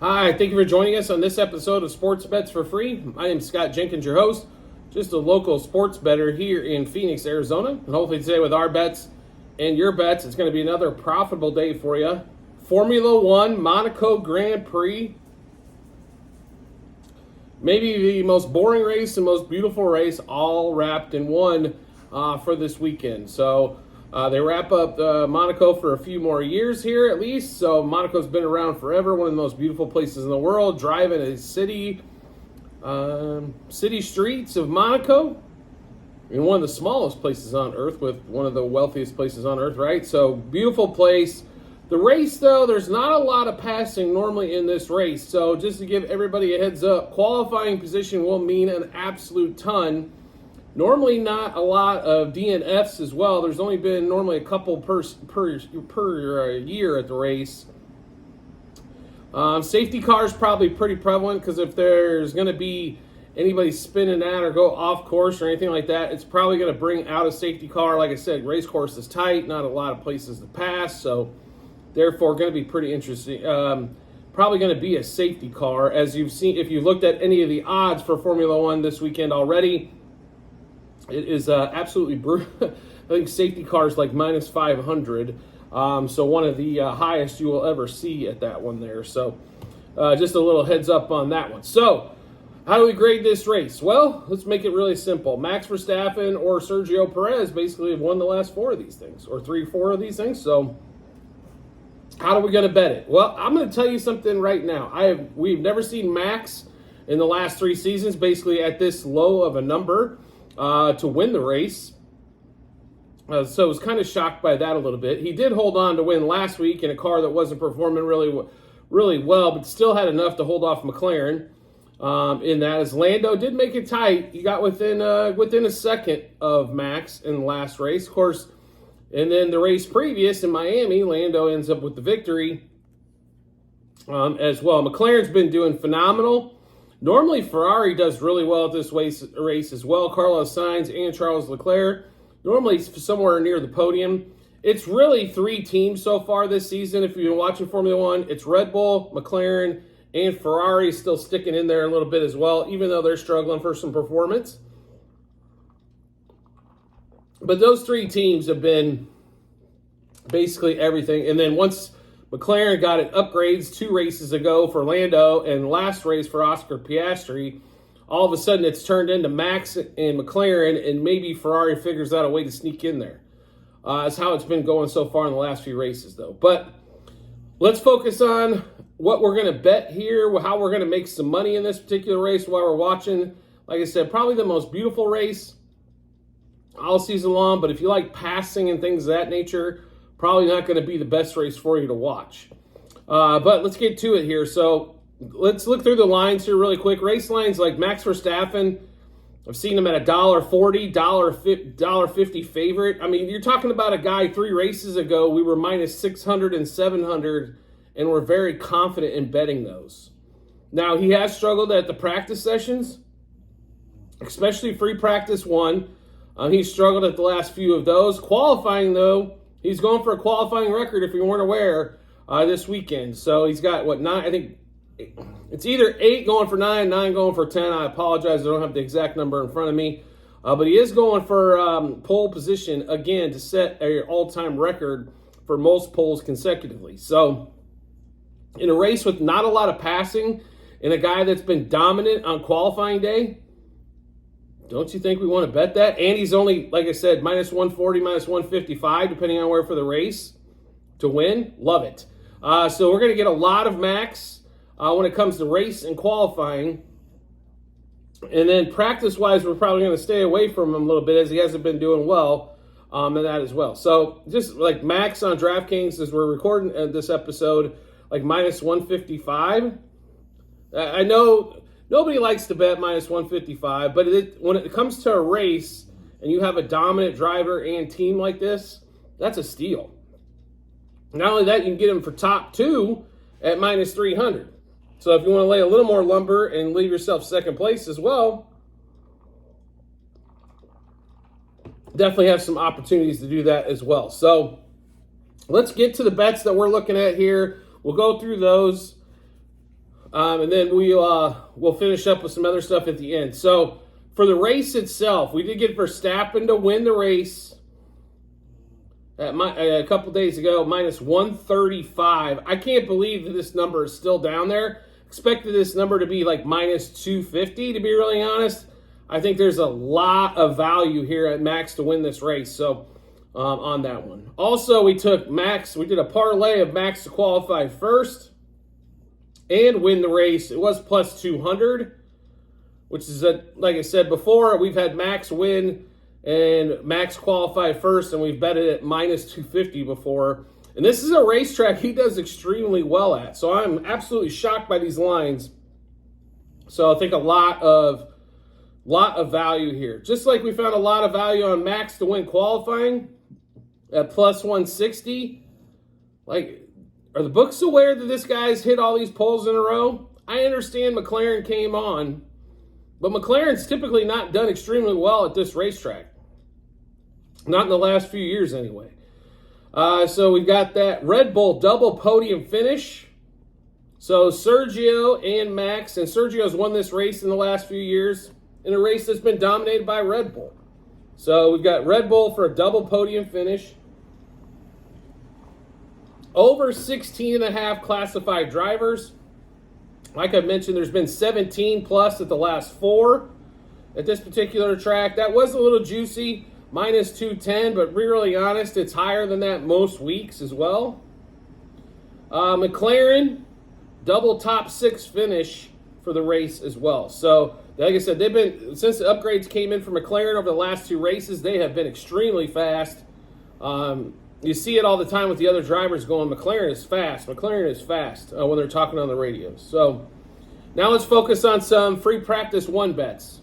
Hi, thank you for joining us on this episode of Sports Bets for Free. My name is Scott Jenkins, your host, just a local sports bettor here in Phoenix, Arizona. And hopefully today with our bets and your bets, it's going to be another profitable day for you. Formula One, Monaco Grand Prix. Maybe the most boring race and most beautiful race all wrapped in one for this weekend. So they wrap up Monaco for a few more years here at least. So Monaco's been around forever, one of the most beautiful places in the world. Driving a city streets of Monaco, in one of the smallest places on earth with one of the wealthiest places on earth, right? So beautiful place. The race, though, there's not a lot of passing normally in this race. So just to give everybody a heads up, qualifying position will mean an absolute ton. Normally not a lot of DNFs as well. There's only been normally a couple per year at the race. Safety cars probably pretty prevalent because if there's going to be anybody spinning out or go off course or anything like that, it's probably going to bring out a safety car. Like I said, race course is tight, not a lot of places to pass, so therefore going to be pretty interesting. Probably going to be a safety car, as you've seen if you looked at any of the odds for Formula One this weekend already. It is absolutely brutal. I think safety car is like minus 500. So one of the highest you will ever see at that one there. So just a little heads up on that one. So how do we grade this race? Well, let's make it really simple. Max Verstappen or Sergio Perez basically have won the last four of these things, or 3-4 of these things. So how are we going to bet it? Well, I'm going to tell you something right now. We've never seen Max in the last three seasons basically at this low of a number to win the race. So I was kind of shocked by that a little bit. He did hold on to win last week in a car that wasn't performing really well, but still had enough to hold off McLaren in that. As Lando did make it tight. He got within a second of Max in the last race, of course. And then the race previous in Miami, Lando ends up with the victory as well. McLaren's been doing phenomenal. Normally, Ferrari does really well at this race as well. Carlos Sainz and Charles Leclerc, normally somewhere near the podium. It's really three teams so far this season. If you've been watching Formula One, it's Red Bull, McLaren, and Ferrari still sticking in there a little bit as well, even though they're struggling for some performance. But those three teams have been basically everything. And then once McLaren got it upgrades 2 races ago for Lando and last race for Oscar Piastri, all of a sudden it's turned into Max and McLaren, and maybe Ferrari figures out a way to sneak in there. That's how it's been going so far in the last few races, though. But let's focus on what we're going to bet here, how we're going to make some money in this particular race while we're watching. Like I said, probably the most beautiful race all season long, but if you like passing and things of that nature, probably not going to be the best race for you to watch. But let's get to it here. So let's look through the lines here really quick. Race lines like Max Verstappen, I've seen him at $1.40, $1.50 favorite. I mean, you're talking about a guy 3 races ago, we were minus 600 and 700, and we're very confident in betting those. Now, he has struggled at the practice sessions, especially free practice 1. He's struggled at the last few of those. Qualifying, though, he's going for a qualifying record, if you weren't aware, this weekend. So he's got, 9? I think it's either 8 going for 9, 9 going for 10. I apologize, I don't have the exact number in front of me. But he is going for pole position, again, to set an all-time record for most poles consecutively. So in a race with not a lot of passing and a guy that's been dominant on qualifying day, don't you think we want to bet that? And he's only, like I said, minus 140, minus 155, depending on where for the race to win. Love it. So we're going to get a lot of Max when it comes to race and qualifying. And then practice-wise, we're probably going to stay away from him a little bit as he hasn't been doing well in that as well. So just like Max on DraftKings, as we're recording this episode, like minus 155. I know nobody likes to bet minus 155, but when it comes to a race and you have a dominant driver and team like this, that's a steal. Not only that, you can get him for top 2 at minus 300. So if you want to lay a little more lumber and leave yourself second place as well, definitely have some opportunities to do that as well. So let's get to the bets that we're looking at here. We'll go through those. And then we'll finish up with some other stuff at the end. So for the race itself, we did get Verstappen to win the race a couple days ago, minus 135. I can't believe that this number is still down there. Expected this number to be like minus 250, to be really honest. I think there's a lot of value here at Max to win this race. So on that one. Also, we took Max. We did a parlay of Max to qualify first and win the race. It was plus 200, which is, like I said before, we've had Max win and Max qualify first, and we've betted at minus 250 before. And this is a racetrack he does extremely well at. So I'm absolutely shocked by these lines. So I think a lot of value here. Just like we found a lot of value on Max to win qualifying at plus 160. Like, are the books aware that this guy's hit all these poles in a row? I understand McLaren came on, but McLaren's typically not done extremely well at this racetrack. Not in the last few years, anyway. So we've got that Red Bull double podium finish. So Sergio and Max, and Sergio's won this race in the last few years in a race that's been dominated by Red Bull. So we've got Red Bull for a double podium finish. Over 16.5 classified drivers. Like I mentioned, there's been 17 plus at the last 4 at this particular track. That was a little juicy, minus 210, but to be really honest, it's higher than that most weeks as well. McLaren, double top 6 finish for the race as well. So, like I said, they've been, since the upgrades came in for McLaren over the last 2 races, they have been extremely fast. You see it all the time with the other drivers going, McLaren is fast when they're talking on the radios. So now let's focus on some free practice 1 bets.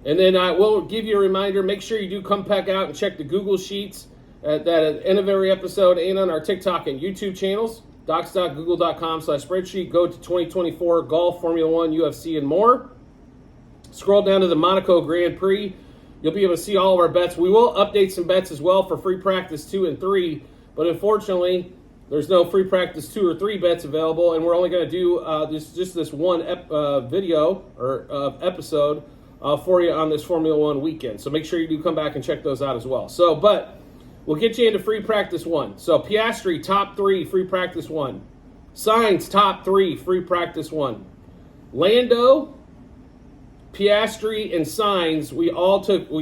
And then I will give you a reminder, make sure you do come back out and check the Google Sheets at the end of every episode and on our TikTok and YouTube channels, docs.google.com/spreadsheet. Go to 2024 Golf, Formula 1, UFC, and more. Scroll down to the Monaco Grand Prix. You'll be able to see all of our bets. We will update some bets as well for free practice 2 and 3, but unfortunately, there's no free practice 2 or 3 bets available, and we're only going to do this one video or episode for you on this Formula 1 weekend. So make sure you do come back and check those out as well. So, but we'll get you into free practice 1. So Piastri, top 3, free practice 1. Sainz, top 3, free practice 1. Lando, Piastri, and Sainz, we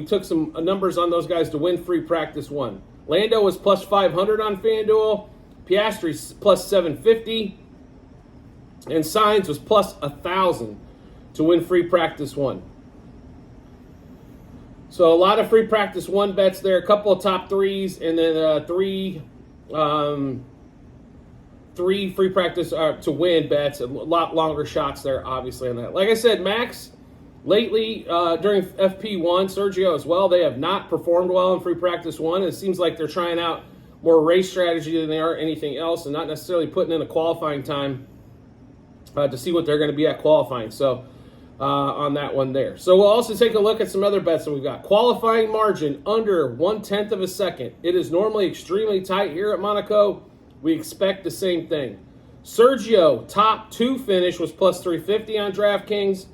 took some numbers on those guys to win free practice 1. Lando was plus 500 on FanDuel, Piastri's plus 750, and Sainz was plus 1,000 to win free practice 1. So a lot of free practice 1 bets there, a couple of top 3s, and then three free practice to win bets. A lot longer shots there, obviously, on that. Like I said, Max, lately, during FP1, Sergio as well, they have not performed well in free practice 1. It seems like they're trying out more race strategy than they are anything else, and not necessarily putting in a qualifying time to see what they're going to be at qualifying. So on that one there. So we'll also take a look at some other bets that we've got. Qualifying margin under 1/10 of a second. It is normally extremely tight here at Monaco. We expect the same thing. Sergio, top 2 finish was plus 350 on DraftKings.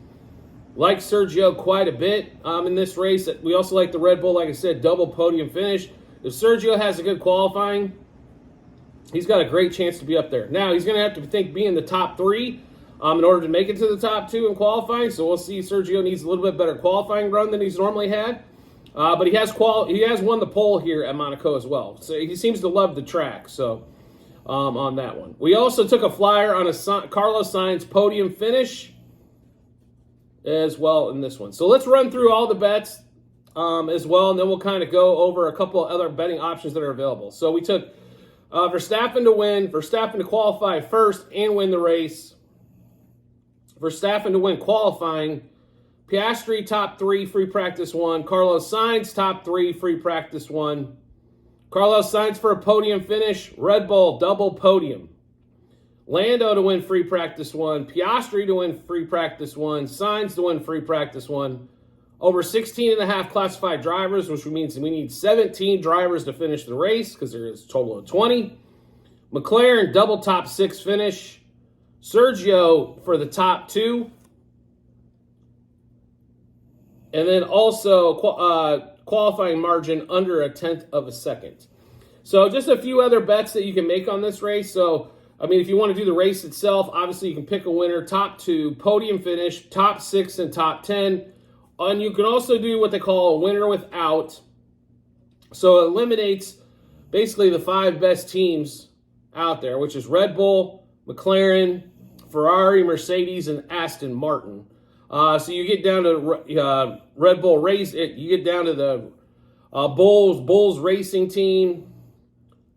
Like Sergio quite a bit in this race. We also like the Red Bull, like I said, double podium finish. If Sergio has a good qualifying, he's got a great chance to be up there. Now, he's going to have to be in the top 3 in order to make it to the top 2 in qualifying. So we'll see. Sergio needs a little bit better qualifying run than he's normally had. But he has won the pole here at Monaco as well. So he seems to love the track. So on that one. We also took a flyer on a Carlos Sainz podium finish as well in this one. So let's run through all the bets as well, and then we'll kind of go over a couple of other betting options that are available. So we took Verstappen to win, Verstappen to qualify first and win the race, Verstappen to win qualifying, Piastri top 3, free practice 1, Carlos Sainz top 3, free practice 1, Carlos Sainz for a podium finish, Red Bull double podium. Lando to win free practice 1, Piastri to win free practice 1, Sainz to win free practice 1. Over 16.5 classified drivers, which means we need 17 drivers to finish the race because there is a total of 20. McLaren double top 6 finish. Sergio for the top 2. And then also qualifying margin under 1/10 of a second. So just a few other bets that you can make on this race. So, I mean, if you want to do the race itself, obviously you can pick a winner, top 2, podium finish, top 6, and top 10. And you can also do what they call a winner without. So it eliminates basically the 5 best teams out there, which is Red Bull, McLaren, Ferrari, Mercedes, and Aston Martin. So you get down to Red Bull race. You get down to the Bulls Racing Team.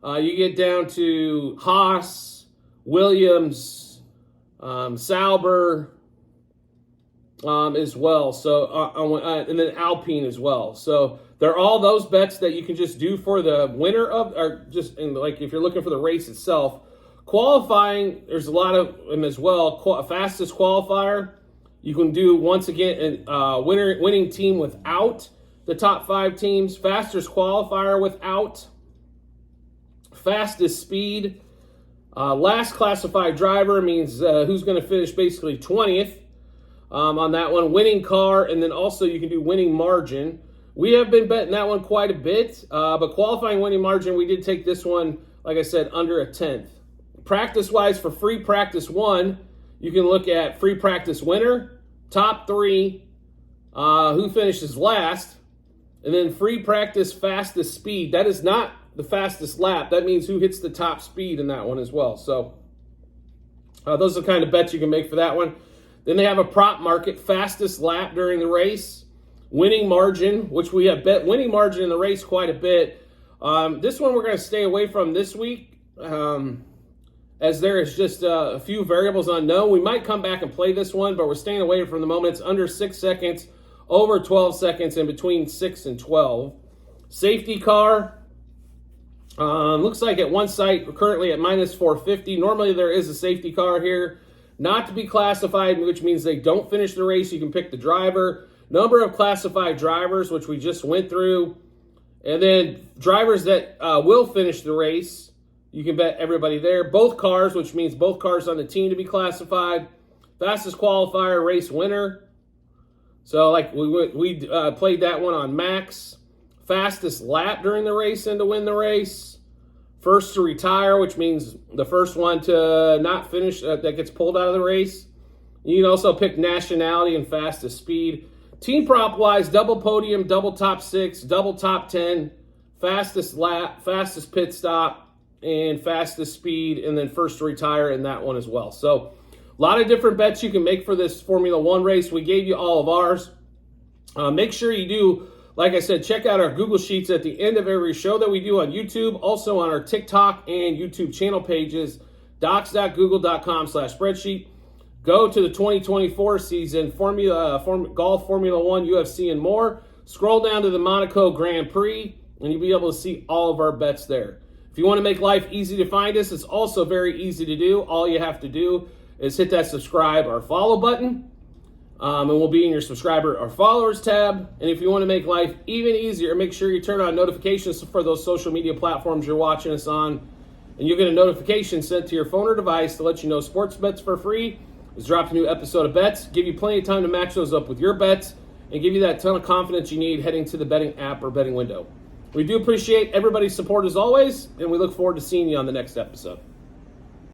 You get down to Haas, Williams, Sauber as well. So and then Alpine as well. So they're all those bets that you can just do for the winner of, or just like if you're looking for the race itself. Qualifying, there's a lot of them as well. Fastest qualifier, you can do once again a winning team without the top 5 teams. Fastest qualifier without. Fastest speed. Last classified driver means who's going to finish basically 20th on that one. Winning car, and then also you can do winning margin. We have been betting that one quite a bit, but qualifying winning margin, we did take this one, like I said, under 1/10. Practice-wise, for free practice 1, you can look at free practice winner, top 3, who finishes last, and then free practice fastest speed. That is not the fastest lap. That means who hits the top speed in that one as well. So those are the kind of bets you can make for that one. Then they have a prop market, fastest lap during the race, winning margin, which we have bet winning margin in the race quite a bit. This one we're going to stay away from this week, as there is just a few variables unknown. We might come back and play this one, but we're staying away from the moment. It's under 6 seconds, over 12 seconds, and between 6 and 12. Safety car. Looks like at one site, we're currently at minus 450. Normally there is a safety car here, not to be classified, which means they don't finish the race. You can pick the driver. Number of classified drivers, which we just went through. And then drivers that will finish the race, you can bet everybody there. Both cars, which means both cars on the team to be classified. Fastest qualifier, race winner. So like we played that one on max. Fastest lap during the race and to win the race. First to retire, which means the first one to not finish that gets pulled out of the race. You can also pick nationality and fastest speed. Team prop wise, double podium, double top 6, double top 10, fastest lap, fastest pit stop, and fastest speed, and then first to retire in that one as well. So a lot of different bets you can make for this Formula One race. We gave you all of ours. Make sure you do, like I said, check out our Google Sheets at the end of every show that we do on YouTube, also on our TikTok and YouTube channel pages, docs.google.com/spreadsheet. Go to the 2024 season, Golf Formula One, UFC, and more. Scroll down to the Monaco Grand Prix, and you'll be able to see all of our bets there. If you want to make life easy to find us, it's also very easy to do. All you have to do is hit that subscribe or follow button, and we'll be in your subscriber or followers tab. And if you want to make life even easier, make sure you turn on notifications for those social media platforms you're watching us on, and you'll get a notification sent to your phone or device to let you know Sports Bets for Free has dropped a new episode of bets, give you plenty of time to match those up with your bets, and give you that ton of confidence you need heading to the betting app or betting window. We do appreciate everybody's support as always, and we look forward to seeing you on the next episode.